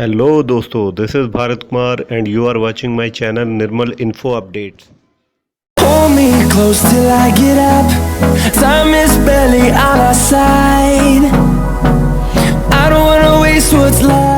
Hello दोस्तों, this is Bharat Kumar and you are watching my channel Nirmal info updates. Hold me close till I get up. Time is barely on our side. I don't wanna waste what's left.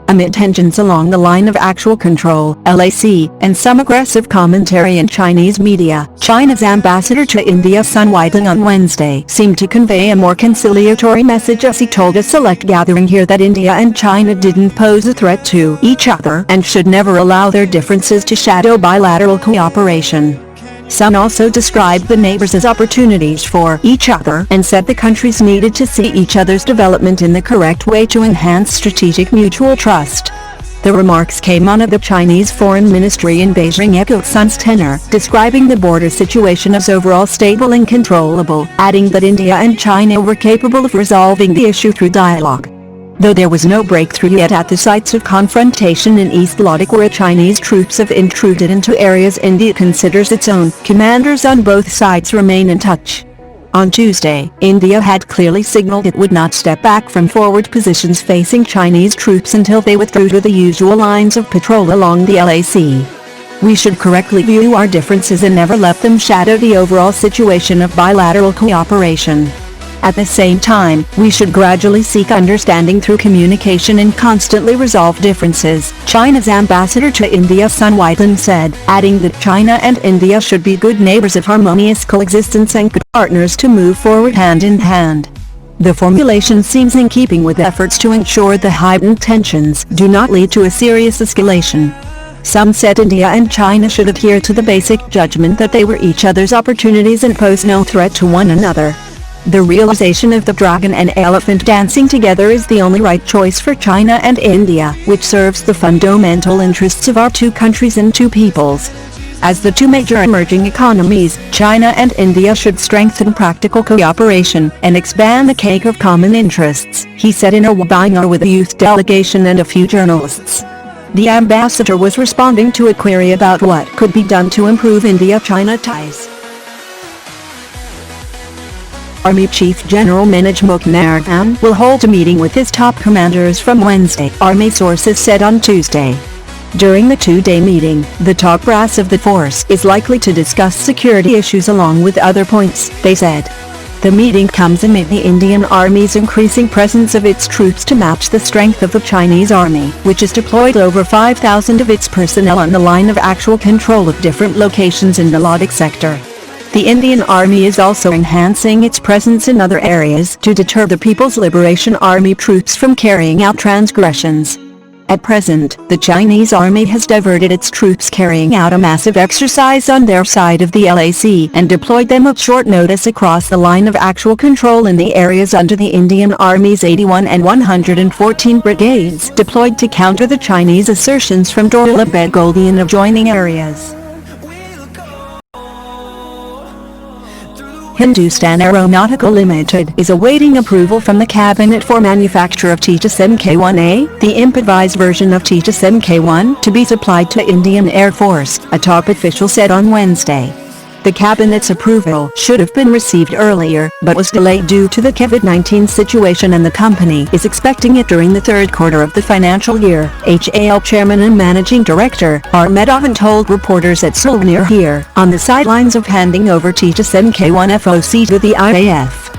Amid tensions along the line of actual control, LAC, and some aggressive commentary in Chinese media, China's ambassador to India Sun Weidong on Wednesday seemed to convey a more conciliatory message as he told a select gathering here that India and China didn't pose a threat to each other and should never allow their differences to shadow bilateral cooperation. Sun also described the neighbors as opportunities for each other and said the countries needed to see each other's development in the correct way to enhance strategic mutual trust. The remarks came on the Chinese Foreign Ministry in Beijing echoed Sun's tenor, describing the border situation as overall stable and controllable, adding that India and China were capable of resolving the issue through dialogue. Though there was no breakthrough yet at the sites of confrontation in East Ladakh where Chinese troops have intruded into areas India considers its own, commanders on both sides remain in touch. On Tuesday, India had clearly signaled it would not step back from forward positions facing Chinese troops until they withdrew to the usual lines of patrol along the LAC. We should correctly view our differences and never let them shadow the overall situation of bilateral cooperation. At the same time, we should gradually seek understanding through communication and constantly resolve differences, China's ambassador to India Sun Weidong said, adding that China and India should be good neighbors of harmonious coexistence and good partners to move forward hand in hand. The formulation seems in keeping with efforts to ensure the heightened tensions do not lead to a serious escalation. Some said India and China should adhere to the basic judgment that they were each other's opportunities and pose no threat to one another. The realization of the dragon and elephant dancing together is the only right choice for China and India, which serves the fundamental interests of our two countries and two peoples. As the two major emerging economies, China and India should strengthen practical cooperation and expand the cake of common interests, he said in a webinar with a youth delegation and a few journalists. The ambassador was responding to a query about what could be done to improve India-China ties. Army Chief General Manoj Mukundan will hold a meeting with his top commanders from Wednesday, Army sources said on Tuesday. During the two-day meeting, the top brass of the force is likely to discuss security issues along with other points, they said. The meeting comes amid the Indian Army's increasing presence of its troops to match the strength of the Chinese Army, which has deployed over 5,000 of its personnel on the line of actual control of different locations in the Ladakh sector. The Indian Army is also enhancing its presence in other areas to deter the People's Liberation Army troops from carrying out transgressions. At present, the Chinese Army has diverted its troops carrying out a massive exercise on their side of the LAC and deployed them at short notice across the line of actual control in the areas under the Indian Army's 81 and 114 brigades deployed to counter the Chinese assertions from Dorlabed Goldi and adjoining areas. Hindustan Aeronautical Limited is awaiting approval from the cabinet for manufacture of Tajas Mk1A, the improvised version of Tajas Mk1, to be supplied to Indian Air Force, a top official said on Wednesday. The cabinet's approval should have been received earlier, but was delayed due to the COVID-19 situation, and the company is expecting it during the third quarter of the financial year, HAL Chairman and Managing Director R. Medhavan told reporters at Seoul near here, on the sidelines of handing over Tajas Mk1 FOC to the IAF.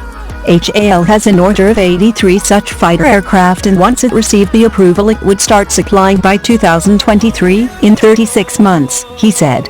HAL has an order of 83 such fighter aircraft, and once it received the approval it would start supplying by 2023, in 36 months, he said.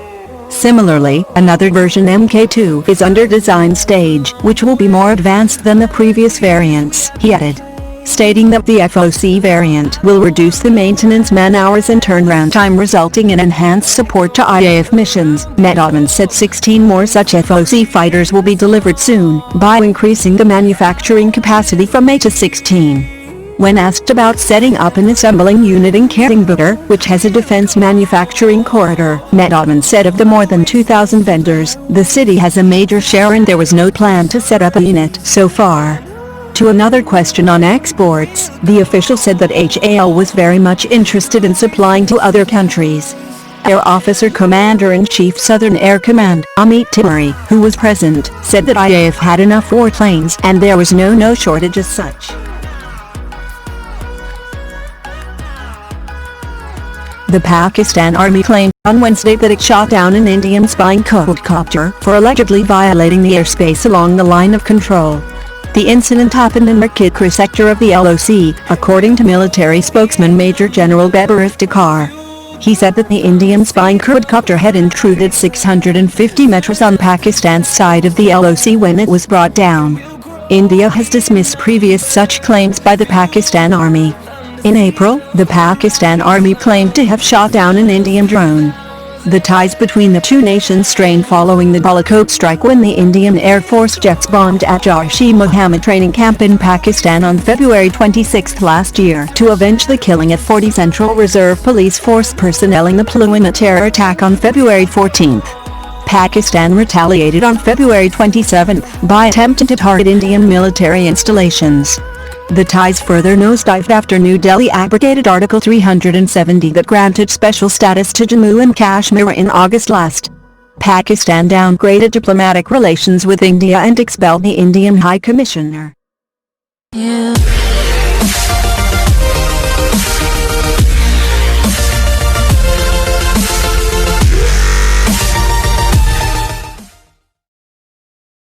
Similarly, another version Mk2 is under design stage, which will be more advanced than the previous variants, he added. Stating that the FOC variant will reduce the maintenance man-hours and turnaround time, resulting in enhanced support to IAF missions, Medhavan said 16 more such FOC fighters will be delivered soon, by increasing the manufacturing capacity from 8 to 16. When asked about setting up an assembling unit in Karimbagar, which has a defense manufacturing corridor, Medhavan said of the more than 2,000 vendors, the city has a major share and there was no plan to set up a unit so far. To another question on exports, the official said that HAL was very much interested in supplying to other countries. Air Officer Commander-in-Chief Southern Air Command, Amit Tiwari, who was present, said that IAF had enough warplanes and there was no shortage as such. The Pakistan Army claimed on Wednesday that it shot down an Indian spy quadcopter for allegedly violating the airspace along the line of control. The incident happened in the Kikri sector of the LOC, according to military spokesman Major General Babar Iftikhar. He said that the Indian spy quadcopter had intruded 650 meters on Pakistan's side of the LOC when it was brought down. India has dismissed previous such claims by the Pakistan Army. In April, the Pakistan Army claimed to have shot down an Indian drone. The ties between the two nations strained following the Balakot strike when the Indian Air Force jets bombed at Jaish-e-Mohammed training camp in Pakistan on February 26 last year to avenge the killing of 40 Central Reserve Police Force personnel in the Pulwama terror attack on February 14. Pakistan retaliated on February 27 by attempting to target Indian military installations. The ties further nosedived after New Delhi abrogated Article 370 that granted special status to Jammu and Kashmir in August last. Pakistan downgraded diplomatic relations with India and expelled the Indian High Commissioner.